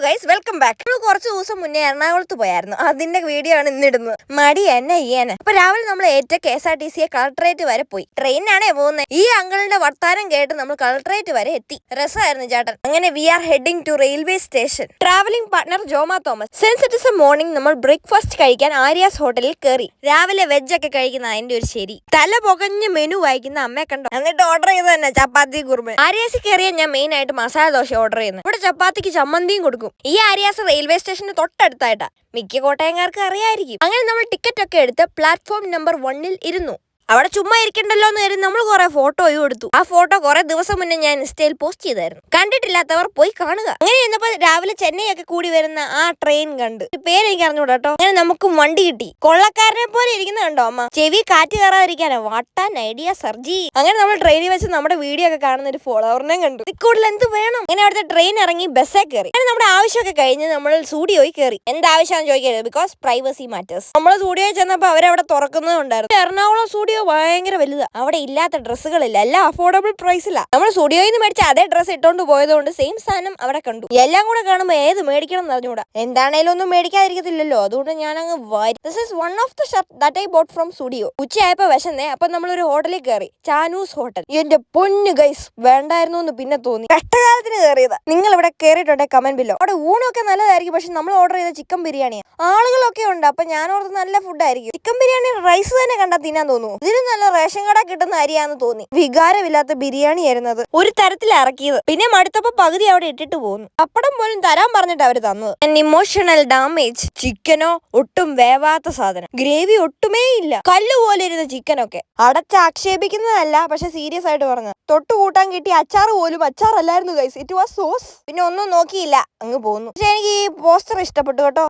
Guys, welcome back. നമ്മൾ കുറച്ച് ദിവസം മുന്നേ എറണാകുളത്ത് പോയായിരുന്നു. അതിന്റെ വീഡിയോ ആണ് ഇന്നിടുന്നത്. മടി എന്നെ ചെയ്യാന്. അപ്പൊ രാവിലെ നമ്മൾ ഏറ്റ KSRTC കളക്ടറേറ്റ് വരെ പോയി. ട്രെയിനാണേ പോകുന്നത്. ഈ അങ്കിളിന്റെ വർത്താനം കേട്ട് നമ്മൾ കളക്ടറേറ്റ് വരെ എത്തി. രസമായിരുന്നു ചേട്ടൻ. അങ്ങനെ we are heading to railway station. Travelling partner Joma Thomas. Since it is a morning, നമ്മൾ ബ്രേക്ക്ഫാസ്റ്റ് കഴിക്കാൻ ആര്യാസ് ഹോട്ടലിൽ കയറി. രാവിലെ വെജ് ഒക്കെ കഴിക്കുന്ന അതിന്റെ ഒരു ശരി. തല പുകഞ്ഞ് മെനു വായിക്കുന്ന അമ്മയെ കണ്ടോ. എന്നിട്ട് ഓർഡർ ചെയ്ത് തന്നെ ചപ്പാത്തി കുറുമ. ആര്യാസിൽ കയറിയാൽ ഞാൻ മെയിൻ ആയിട്ട് മസാല ദോശ ഓർഡർ ചെയ്യുന്നത്. ഇവിടെ ചപ്പാത്തിക്ക് ചമ്മന്തിയും കൊടുക്കും. ഈ ആര്യാസ് റെയിൽവേ സ്റ്റേഷന് തൊട്ടടുത്തായിട്ടാ. മിക്ക കോട്ടയംകാർക്ക് അറിയായിരിക്കും. അങ്ങനെ നമ്മൾ ടിക്കറ്റ് ഒക്കെ എടുത്ത് പ്ലാറ്റ്ഫോം നമ്പർ 1 ഇരുന്നു. അവിടെ ചുമ്മാ ഇരിക്കണ്ടല്ലോ എന്ന് കരുതി നമ്മൾ കുറെ ഫോട്ടോയും എടുത്തു. ആ ഫോട്ടോ കുറെ ദിവസം മുന്നേ ഞാൻ ഇൻസ്റ്റയിൽ പോസ്റ്റ് ചെയ്തായിരുന്നു. കണ്ടിട്ടില്ലാത്തവർ പോയി കാണുക. അങ്ങനെ ഇരുന്നപ്പോൾ രാവിലെ ചെന്നൈ ഒക്കെ കൂടി വരുന്ന ആ ട്രെയിൻ കണ്ട്. പേര് എനിക്ക് അറിഞ്ഞൂടാ കേട്ടോ. അങ്ങനെ നമുക്ക് വണ്ടി കിട്ടി. കൊള്ളക്കാരനെ പോലെ ഇരിക്കുന്ന കണ്ടോ അമ്മ. ചെവി കാറ്റ് കയറാതിരിക്കാനാ. വാട്ടാൻ ഐഡിയ സർജി. അങ്ങനെ നമ്മൾ ട്രെയിനിൽ വെച്ച് നമ്മുടെ വീഡിയോ ഒക്കെ കാണുന്ന ഒരു ഫോളോവറിനെ കണ്ടു. കൂടുതൽ എന്ത് വേണം. അങ്ങനെ അവിടുത്തെ ട്രെയിൻ ഇറങ്ങി ബസ്സേ കയറി. അങ്ങനെ നമ്മുടെ ആവശ്യമൊക്കെ കഴിഞ്ഞ് നമ്മൾ സ്റ്റുഡിയോയിൽ കയറി. എന്താവശ്യമാണെന്ന് ചോദിക്കരുത്, ബിക്കോസ് പ്രൈവസി മാറ്റേഴ്സ്. നമ്മൾ സ്റ്റുഡിയോയിൽ ചെന്നപ്പോൾ അവരവിടെ തുറക്കുന്നതുണ്ടായിരുന്നു. എറണാകുളം സ്റ്റുഡിയോ ഭയങ്കര വലുതാ. അവിടെ ഇല്ലാത്ത ഡ്രസ്സുകളില്ല. എല്ലാം അഫോർഡബിൾ പ്രൈസിലാ. നമ്മൾ സ്റ്റുഡിയോയിൽ നിന്ന് മേടിച്ച അതേ ഡ്രസ്സ് ഇട്ടോണ്ട് പോയതുകൊണ്ട് സെയിം സാധനം അവിടെ കണ്ടു. എല്ലാം കൂടെ കാണുമ്പോൾ ഏത് മേടിക്കണം എന്ന് അറിഞ്ഞൂടാ. എന്താണേലും ഒന്നും മേടിക്കാതിരിക്കത്തില്ലല്ലോ. അതുകൊണ്ട് ഞാൻ അങ്ങ് വാരി. This is one of the shirt that I bought from studio. ഉച്ചയായപ്പോ വിശന്നേ. അപ്പൊ നമ്മൾ ഒരു ഹോട്ടലിൽ കയറി. ചാനൂസ് ഹോട്ടൽ. എന്റെ പൊന്നു ഗൈസ്, വേണ്ടായിരുന്നു എന്ന് പിന്നെ തോന്നി. കഷ്ടകാലത്തിന് കയറിയതാ. നിങ്ങൾ ഇവിടെ കയറിയിട്ടുണ്ടെ കമന്റ് ബില്ലോ. അവിടെ ഊണൊക്കെ നല്ലതായിരിക്കും. പക്ഷെ നമ്മൾ ഓർഡർ ചെയ്ത ചിക്കൻ ബിരിയാണിയാണ്. ആളുകളൊക്കെ ഉണ്ട്. അപ്പൊ ഞാൻ ഓർഡർ നല്ല ഫുഡായിരിക്കും. ചിക്കൻ ബിരിയാണി റൈസ് തന്നെ കണ്ടാൽ തിന്നാൻ തോന്നുന്നു. ഇതിന് നല്ല റേഷൻ കട കിട്ടുന്ന അരിയാന്ന് തോന്നി. വികാരമില്ലാത്ത ബിരിയാണി ആയിരുന്നത്. ഒരു തരത്തിൽ ഇറക്കിയത്. പിന്നെ മടുത്തപ്പോ പകുതി അവിടെ ഇട്ടിട്ട് പോന്നു. പപ്പടം പോലും തരാൻ പറഞ്ഞിട്ട് അവര് തന്നത്. Emotional damage. ചിക്കനോ ഒട്ടും വേവാത്ത സാധനം. ഗ്രേവി ഒട്ടുമേ ഇല്ല. കല്ല് പോലെ ഇരുന്ന ചിക്കനൊക്കെ. അടച്ച് ആക്ഷേപിക്കുന്നതല്ല, പക്ഷെ സീരിയസ് ആയിട്ട് പറഞ്ഞ. തൊട്ട് കൂട്ടാൻ കിട്ടിയ അച്ചാർ പോലും അച്ചാറല്ലായിരുന്നു ഗൈസ്. It was sauce. പിന്നെ ഒന്നും നോക്കിയില്ല, അങ്ങ് പോന്നു. പക്ഷെ എനിക്ക് ഈ പോസ്റ്റർ ഇഷ്ടപ്പെട്ടു കേട്ടോ.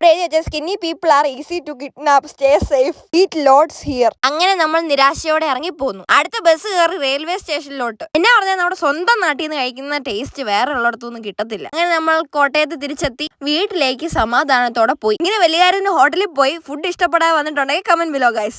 Skinny people are easy to kidnap. Stay safe. Eat loads here. അങ്ങനെ നമ്മൾ നിരാശയോടെ ഇറങ്ങിപ്പോന്നു. അടുത്ത ബസ് കയറി റെയിൽവേ സ്റ്റേഷനിലോട്ട്. എന്നാ പറഞ്ഞാൽ നമ്മുടെ സ്വന്തം നാട്ടിൽ നിന്ന് കഴിക്കുന്ന ടേസ്റ്റ് വേറെ ഉള്ളിടത്തൊന്നും കിട്ടത്തില്ല. അങ്ങനെ നമ്മൾ കോട്ടയത്ത് തിരിച്ചെത്തി വീട്ടിലേക്ക് സമാധാനത്തോടെ പോയി. ഇങ്ങനെ വലിയ ഹോട്ടലിൽ പോയി ഫുഡ് ഇഷ്ടപ്പെടാൻ വന്നിട്ടുണ്ടെങ്കിൽ കമന്റ് ബിലോ ഗൈസ്.